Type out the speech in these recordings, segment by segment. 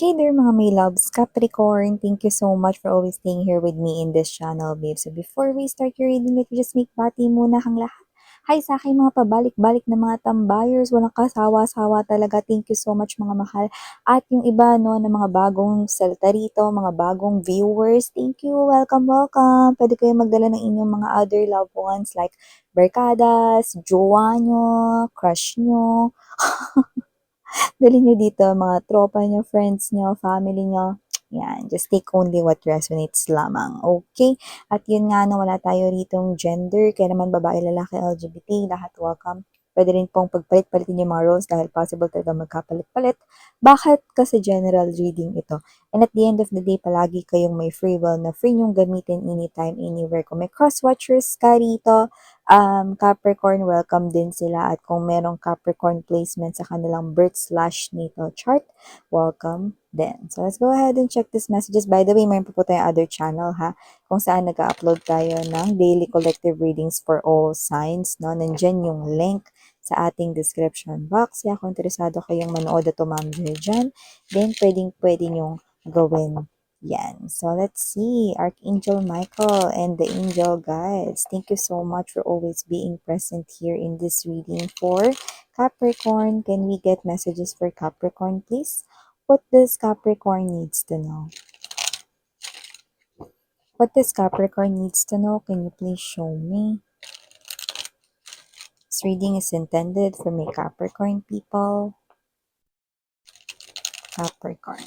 Hey there mga may loves, Capricorn. Thank you so much for always staying here with me in this channel, babe. So before we start your reading, let me just make bati muna kang lahat. Hi sa aking mga pabalik-balik na mga tambayers. Walang kasawa-sawa talaga. Thank you so much mga mahal. At yung iba no, na mga bagong salta rito, mga bagong viewers. Thank you. Welcome, welcome. Pwede kayo magdala ng inyong mga other loved ones like barkadas, jowa nyo, crush nyo. Dali nyo dito, mga tropa nyo, friends nyo, family nyo. Yan, just take only what resonates lamang. Okay? At yun nga, no, wala tayo ritong gender, kaya naman babae, lalaki, LGBT, lahat welcome. Pwede rin pong pagpalit-palitin yung mga roles dahil possible talaga magkapalit-palit. Bakit? Kasi general reading ito. And at the end of the day, palagi kayong may free will na free nyong gamitin anytime, anywhere. Kung may cross-watchers ka rito, Capricorn, welcome din sila. At kung merong Capricorn placement sa kanilang birth/natal chart, welcome din. So let's go ahead and check these messages. By the way, mayroon pa po tayong other channel ha, kung saan nag-upload tayo ng daily collective readings for all signs. No? Nandyan yung link sa ating description box. Kaya kung interesado kayong manood at tumambay dyan, then pwede nyong gawin yan. So let's see, Archangel Michael and the angel guides. Thank you so much for always being present here in this reading for Capricorn. Can we get messages for Capricorn, please? What does Capricorn needs to know? What does Capricorn needs to know? Can you please show me? This reading is intended for my Capricorn people. Capricorn.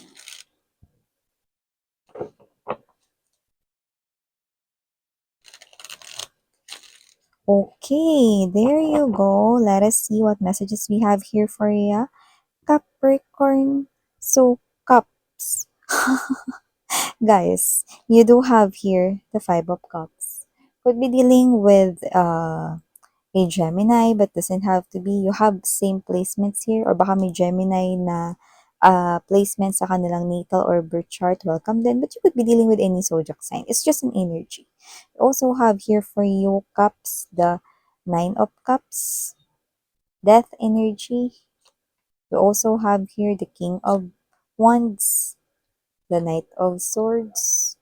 Okay, there you go. Let us see what messages we have here for you. Capricorn. So, cups. Guys, you do have here the Five of Cups. Could be dealing with a Gemini, but doesn't have to be. You have same placements here, or baka may Gemini na placement sa kanilang natal or birth chart. Welcome then. But you could be dealing with any zodiac sign. It's just an energy. You also have here for you cups, the Nine of Cups, death energy. You also have here the King of Wands, the Knight of Swords,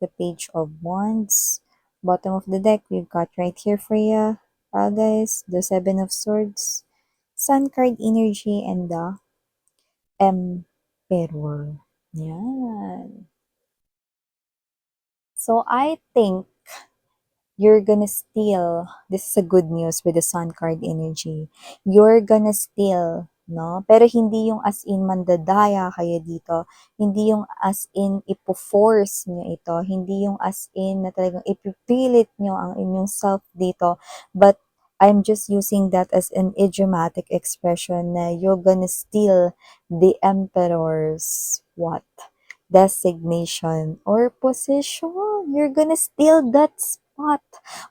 the Page of Wands. Bottom of the deck, we've got right here for you, guys, the Seven of Swords, Sun card energy, and the Emperor. Yan. So I think you're gonna steal, this is a good news with the Sun card energy, you're gonna steal, no? Pero hindi yung as in mandadaya kayo dito, hindi yung as in ipo-force nyo ito, hindi yung as in na talagang ipipilit nyo ang inyong self dito, but I'm just using that as an idiomatic expression na you're gonna steal the emperor's what? Designation or position. You're gonna steal that spot.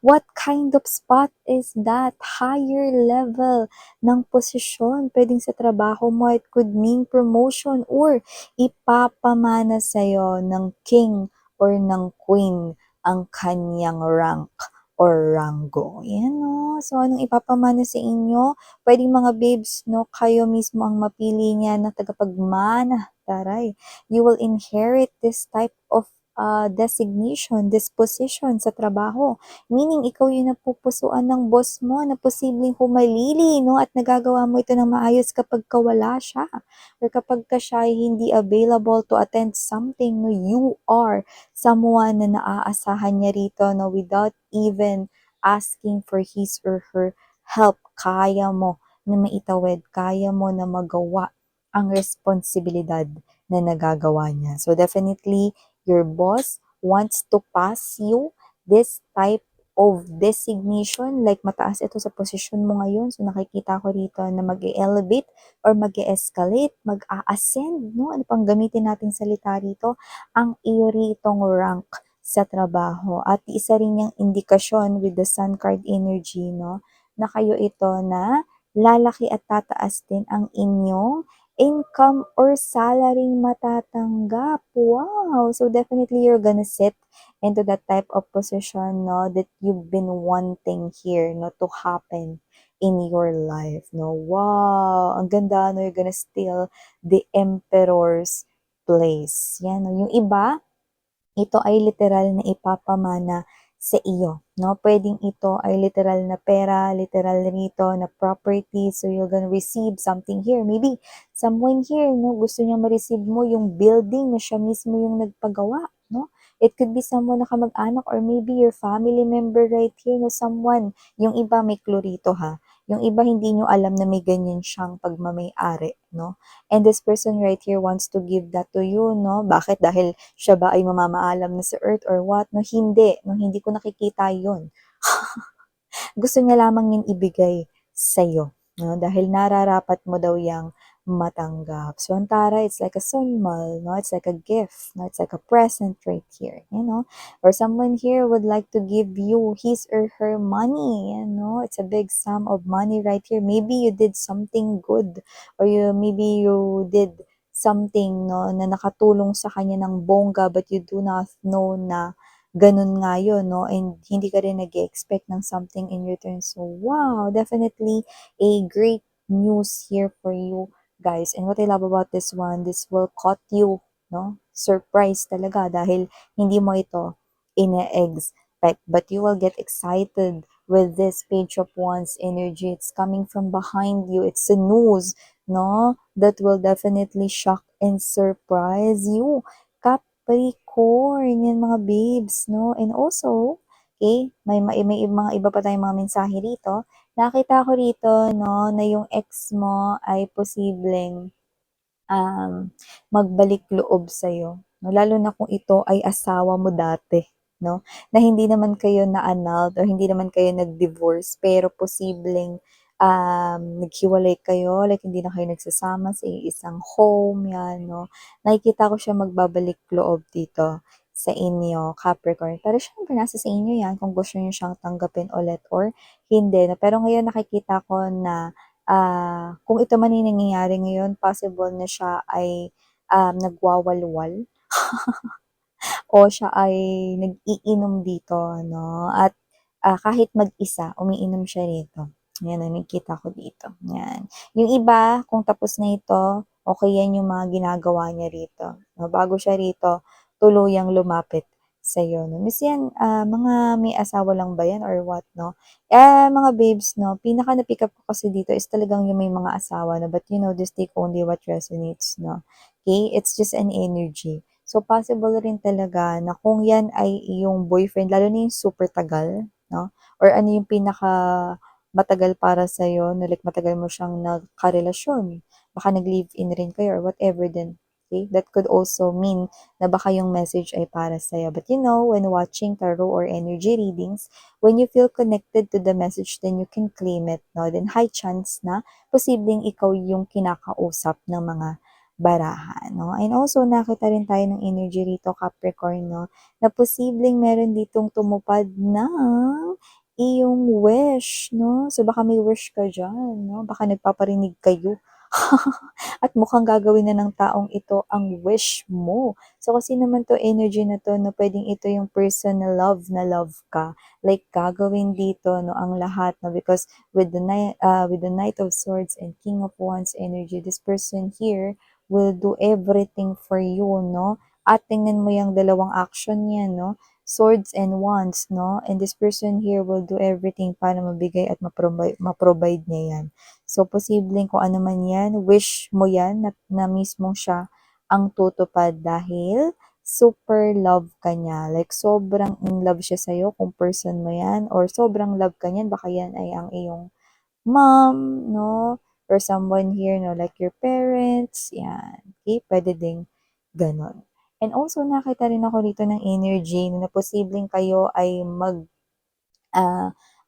What kind of spot is that? Higher level ng posisyon. Pwedeng sa trabaho mo, it could mean promotion or ipapamana sa'yo ng king or ng queen ang kanyang rank or rango. Yan o. So, anong ipapamana sa inyo? Pwedeng mga babes, no, kayo mismo ang mapili niya na tagapagmana. Taray. You will inherit this type of designation, this position sa trabaho. Meaning, ikaw yung napupusuan ng boss mo na posibleng humalili, no? At nagagawa mo ito ng maayos kapag kawala siya. Or kapag ka siya ay hindi available to attend something, no? You are someone na naaasahan niya rito, no? Without even asking for his or her help. Kaya mo na maitawid, kaya mo na magawa ang responsibilidad na nagagawa niya. So definitely, your boss wants to pass you this type of designation, like mataas ito sa posisyon mo ngayon. So nakikita ko rito na mag-elevate or mag-escalate, mag-a-ascend, no? Ano pang gamitin nating salita rito? Ang iyo ritong rank sa trabaho. At isa rin yung indikasyon with the Sun card energy, no? Na kayo ito na lalaki at tataas din ang inyong income or salary matatanggap. Wow! So definitely you're gonna sit into that type of position, no, that you've been wanting here, no, to happen in your life, no. Wow! Ang ganda, no, you're gonna steal the emperor's place. Yan, no? Yung iba, ito ay literal na ipapamana sa iyo, no? Puwedeng ito ay literal na pera, literal rito na property, so you're gonna receive something here. Maybe someone here, no, gusto niyang ma-receive mo yung building na siya mismo yung nagpagawa, no? It could be someone na kamag-anak or maybe your family member right here, no, someone. Yung iba may clue rito, ha. Yung iba hindi niyo alam na may ganyan siyang pagmamay-ari, no? And this person right here wants to give that to you, no? Bakit? Dahil siya ba ay mamamaalam na sa earth or what? No, hindi. No, hindi ko nakikita yon. Gusto niya lamang yun ibigay sa'yo, no? Dahil nararapat mo daw yang matanggap. So, ang tara, it's like a sunmal, no? It's like a gift, no? It's like a present right here, you know? Or someone here would like to give you his or her money, you know? It's a big sum of money right here. Maybe you did something good or maybe you did something, no, na nakatulong sa kanya ng bongga but you do not know na ganun nga yun, no? And hindi ka rin nag-expect ng something in return. So, wow, definitely a great news here for you guys. And what I love about this one, this will caught you, no? Surprise talaga dahil hindi mo ito ine-expect. But you will get excited with this Page of Wands energy. It's coming from behind you. It's a news, no? That will definitely shock and surprise you. Capricorn, yan mga babes, no? And also, okay, may mga iba pa tayong mga mensahe rito. Nakita ko rito, no, na yung ex mo ay posibleng magbalik loob sa'yo, no? Lalo na kung ito ay asawa mo dati, no? Na hindi naman kayo na-annulled or hindi naman kayo nag-divorce, pero posibleng naghiwalay kayo, like hindi na kayo nagsasama sa isang home, yan, no? Nakikita ko siya magbabalik loob dito sa inyo, Capricorn. Pero syempre, nasa sa inyo yan kung gusto niyo siyang tanggapin ulit or hindi. No? Pero ngayon nakikita ko na kung ito man yung nangyayari ngayon, possible na siya ay nagwawalwal o siya ay nag-iinom dito, no? At kahit mag-isa, umiinom siya rito. Yan, nakikita ko dito. Yan. Yung iba, kung tapos na ito, okay yan yung mga ginagawa niya rito. No? Bago siya rito, tuluyang lumapit sa'yo. No? Miss yan, mga may asawa lang ba yan or what, no? Mga babes, no, pinaka na-pick up ko kasi dito is talagang yung may mga asawa, no? But you know, just take only what resonates, no? Okay? It's just an energy. So, possible rin talaga na kung yan ay iyong boyfriend, lalo na yung super tagal, no? Or ano yung pinaka matagal para sa'yo, na like matagal mo siyang nagkarelasyon. Baka nag-live-in rin kayo or whatever din. Okay? That could also mean na baka yung message ay para sa'yo. But you know, when watching tarot or energy readings, when you feel connected to the message, then you can claim it, no? Then high chance na posibleng ikaw yung kinakausap ng mga barahan, no? And also, nakita rin tayo ng energy rito, Capricorn, no? Na posibleng meron ditong tumupad ng iyong wish, no? So, baka may wish ka dyan, no? Baka nagpaparinig kayo. At mukhang gagawin na ng taong ito ang wish mo. So, kasi naman to energy na to, no, pwedeng ito yung person na love ka. Like, gagawin dito, no, ang lahat, no, because with with the Knight of Swords and King of Wands energy, this person here will do everything for you, no? At tingnan mo yung dalawang action niya, no? Swords and Wands, no? And this person here will do everything para mabigay at ma-provide niya yan. So, posibleng kung ano man yan, wish mo yan na mismong siya ang tutupad dahil super love ka niya. Like, sobrang in love siya sa'yo kung person mo yan or sobrang love ka niyan, baka yan ay ang iyong mom, no? Or someone here, no? Like your parents, yan. Okay? Pwede ding ganon. And also, nakita rin ako dito ng energy na posibleng kayo ay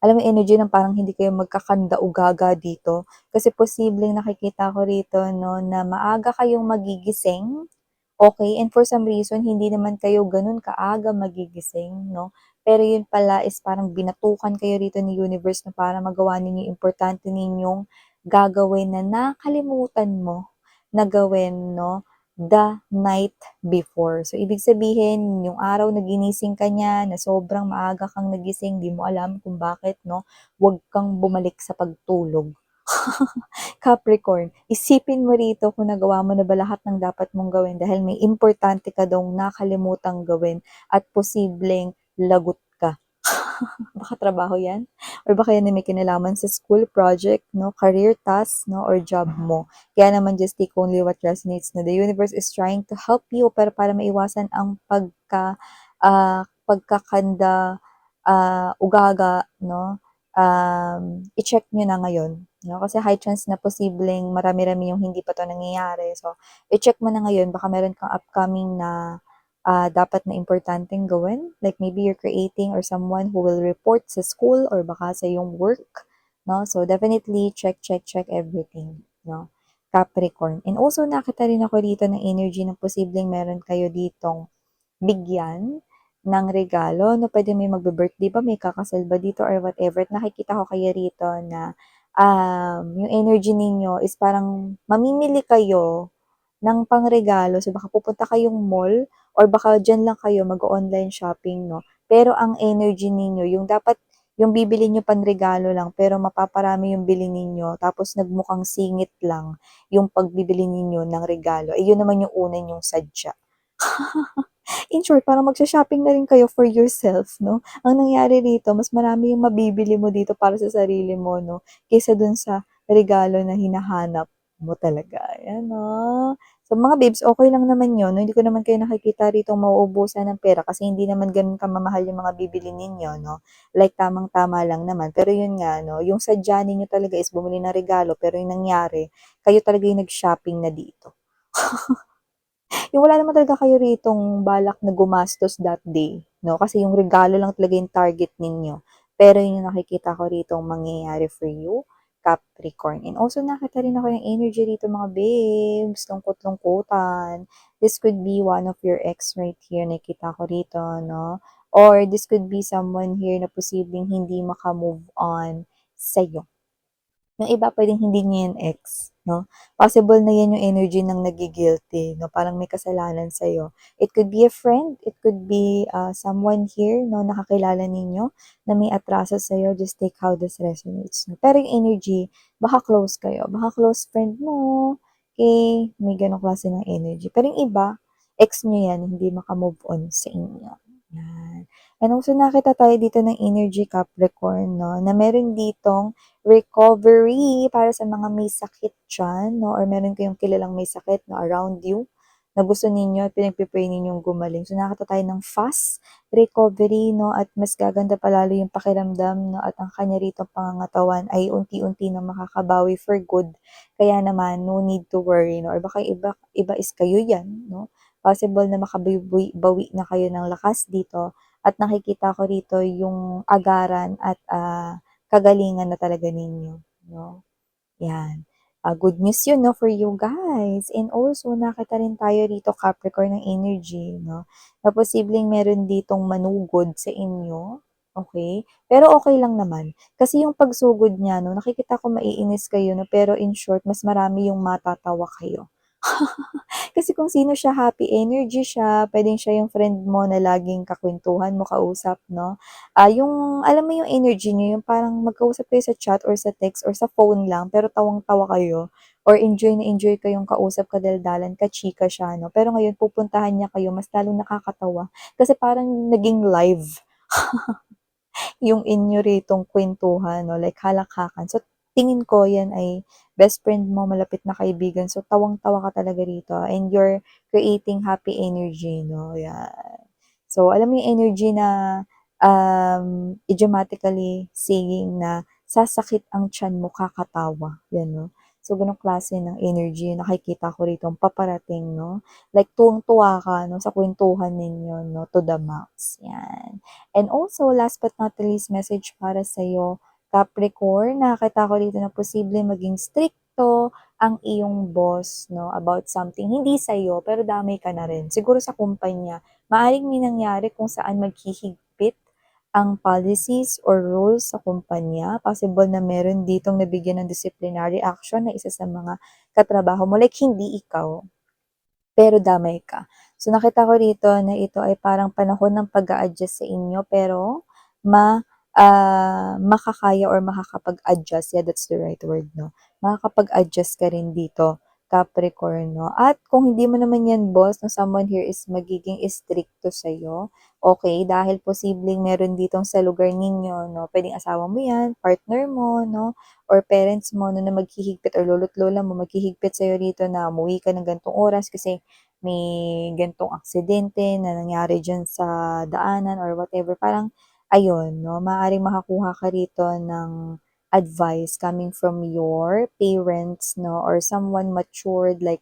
alam mo energy ng parang hindi kayo magkakanda-ugaga dito. Kasi posibleng nakikita ko rito, no, na maaga kayong magigising. Okay, and for some reason, hindi naman kayo ganun kaaga magigising, no? Pero yun pala is parang binatukan kayo rito ni universe na para magawa ninyo yung importante ninyong gagawin na nakalimutan mo na gawin, no? The night before. So, ibig sabihin, yung araw na ginising ka niya, na sobrang maaga kang nagising, di mo alam kung bakit, no? Huwag kang bumalik sa pagtulog. Capricorn, isipin mo rito kung nagawa mo na ba lahat ng dapat mong gawin dahil may importante ka daw nakalimutang gawin at posibleng lagot ka. Baka trabaho yan? Or baka yan ay may kinalaman sa school project, no, career task, no, or job mo. Kaya naman just take only what resonates. No? The universe is trying to help you para maiwasan ang pagkakanda, ugaga, no? I-check nyo na ngayon. No? Kasi high chance na posibleng marami-rami yung hindi pa to nangyayari. So, i-check mo na ngayon. Baka meron kang upcoming na dapat na importanteng gawin. Like maybe you're creating or someone who will report sa school or baka sa yung work. No? So, definitely check everything. No? Capricorn. And also, nakita rin ako dito ng energy ng posibleng meron kayo ditong bigyan ng regalo, no, pwede may magbe-birthday ba, may kakasal ba dito or whatever. At nakikita ko kayo rito na yung energy ninyo is parang mamimili kayo ng pangregalo. So, baka pupunta kayong mall or baka dyan lang kayo mag-online shopping, no? Pero ang energy ninyo, yung dapat, yung bibili nyo panregalo lang, pero mapaparami yung bili ninyo, tapos nagmukhang singit lang yung pagbibili ninyo ng regalo. Eh, yun naman yung una yung sadya. In short, parang magsha-shopping na rin kayo for yourself, no? Ang nangyari dito, mas marami yung mabibili mo dito para sa sarili mo, no? Kaysa dun sa regalo na hinahanap mo talaga. Ayan, no? So, mga babes, okay lang naman yun. No? Hindi ko naman kayo nakikita rito mauubusan ng pera kasi hindi naman ganun kamamahal yung mga bibili ninyo, no? Like, tamang-tama lang naman. Pero yun nga, no? Yung sadya ninyo talaga is bumili ng regalo, pero yung nangyari, kayo talaga yung nag-shopping na dito. Yung wala naman talaga kayo ritong balak na gumastos that day, no? Kasi yung regalo lang talaga yung target ninyo. Pero yun yung nakikita ko rito mangyayari for you, Capricorn. And also nakita rin ako yung energy rito mga babes, lungkot-lungkutan. This could be one of your ex right here, nakita ko rito, no? Or this could be someone here na posibleng hindi maka-move on sa'yo. Yung iba puwedeng hindi niya yan ex, 'no? Possible na yan yung energy ng nagi-guilty, 'no, parang may kasalanan sa'yo. It could be a friend, it could be, someone here, 'no, nakakilala ninyo na may atraso sa'yo, just take how this resonates, 'no. Pero yung energy, baka close kayo, baka close friend mo, okay may gano'ng klase ng energy. Pero yung iba, ex niyo yan, hindi maka-move on sa inyo, yan. And also nakita tayo dito ng energy Capricorn, 'no, na meron ditong recovery para sa mga may sakit diyan, 'no, or meron kayong kilalang may sakit, 'no, around you, na gusto ninyo at pinagpe-pray ninyong gumaling. So, nakita tayo ng fast recovery, 'no, at mas gaganda pa lalo yung pakiramdam, 'no, at ang kanya ritong pangangatawan ay unti-unti na makakabawi for good. Kaya naman, no need to worry, 'no, or baka iba iba is kayo 'yan, 'no. Possible na bawi na kayo ng lakas dito at nakikita ko rito yung agaran at, kagalingan na talaga ninyo, 'no? 'Yan. Good news 'yun 'no, for you guys. And also nakita rin tayo rito Capricorn ng energy 'no, na posibleng meron ditong manugod sa inyo, okay. Pero okay lang naman, kasi yung pagsugod niya 'no, nakikita ko maiinis kayo 'no, pero in short mas marami yung matatawa kayo. Kasi kung sino siya, happy energy siya, puwedeng siya yung friend mo na laging kakwentuhan mo, kausap 'no. Yung alam mo yung energy niyo, yung parang magkausap kayo sa chat or sa text or sa phone lang pero tawang-tawa kayo or enjoy na enjoy kayong kausap, kadaldalan, kachika siya 'no. Pero ngayon pupuntahan niya kayo, mas lalong nakakatawa kasi parang naging live yung inyo ritong kuwentuhan 'no, like halakhakan. So, tingin ko yan ay best friend mo, malapit na kaibigan. So, tawang-tawa ka talaga rito and you're creating happy energy 'no, yan. So, alam mo yung energy na, idiomatically saying na, "Sasakit ang tiyan mo kakatawa." Yan 'no. So, gano'ng klase ng energy yung nakikita ko ritong paparating 'no. Like tuwang-tuwa ka 'no, sa kuwentuhan ninyo 'no, to the max, yan. And also, last but not the least, message para sa'yo, Capricorn, nakakita ko dito na posible maging stricto ang iyong boss, no, about something. Hindi sa'yo, pero damay ka na rin. Siguro sa kumpanya. Maaring may nangyari kung saan maghihigpit ang policies or rules sa kumpanya. Possible na meron ditong nabigyan ng disciplinary action na isa sa mga katrabaho mo. Like, hindi ikaw, pero damay ka. So, nakita ko rito na ito ay parang panahon ng pag adjust sa inyo pero makakaya or makakapag-adjust, yeah, that's the right word, 'no? Makakapag-adjust ka rin dito, Capricorn, 'no? At kung hindi mo naman 'yan boss 'no, someone here is magiging istrikto sa'yo, okay dahil posibleng meron ditong sa lugar ninyo 'no, puwedeng asawa mo 'yan, partner mo 'no, or parents mo 'no, na maghihigpit or lolo't lola mo maghihigpit sa'yo rito na umuwi ka ng ganitong oras kasi may ganitong aksidente na nangyari diyan sa daanan or whatever. Parang ayun 'no, maaaring makakuha ka rito ng advice coming from your parents 'no, or someone matured like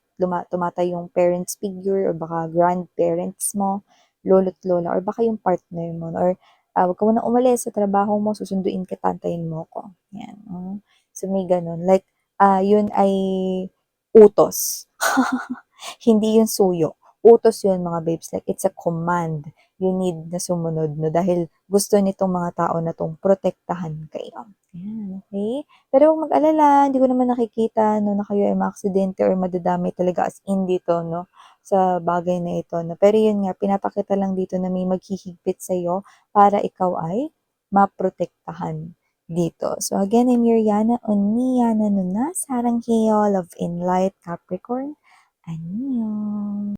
tumatayong parents figure or baka grandparents mo, lolo't lola or baka yung partner mo or, "Wag ka munang umalis sa trabaho mo, susunduin kita, antayin mo ko." 'Yan, So may gano'n like, yun ay utos. Hindi yun suyo, utos yun mga babes, like it's a command you need na sumunod 'no, dahil gusto nitong mga tao na 'tong protektahan kayo. Ayan, okey. Pero huwag mag-alala, hindi ko naman nakikita 'no, na kayo ay maaksidente or madadamay talaga as in dito 'no, sa bagay na ito 'no. Pero yun nga, pinapakita lang dito na may maghihigpit sa'yo para ikaw ay maprotektahan dito. So again, I'm Yuriana Onia Nanonas, Sarangheo, Love in Light, Capricorn. 안녕.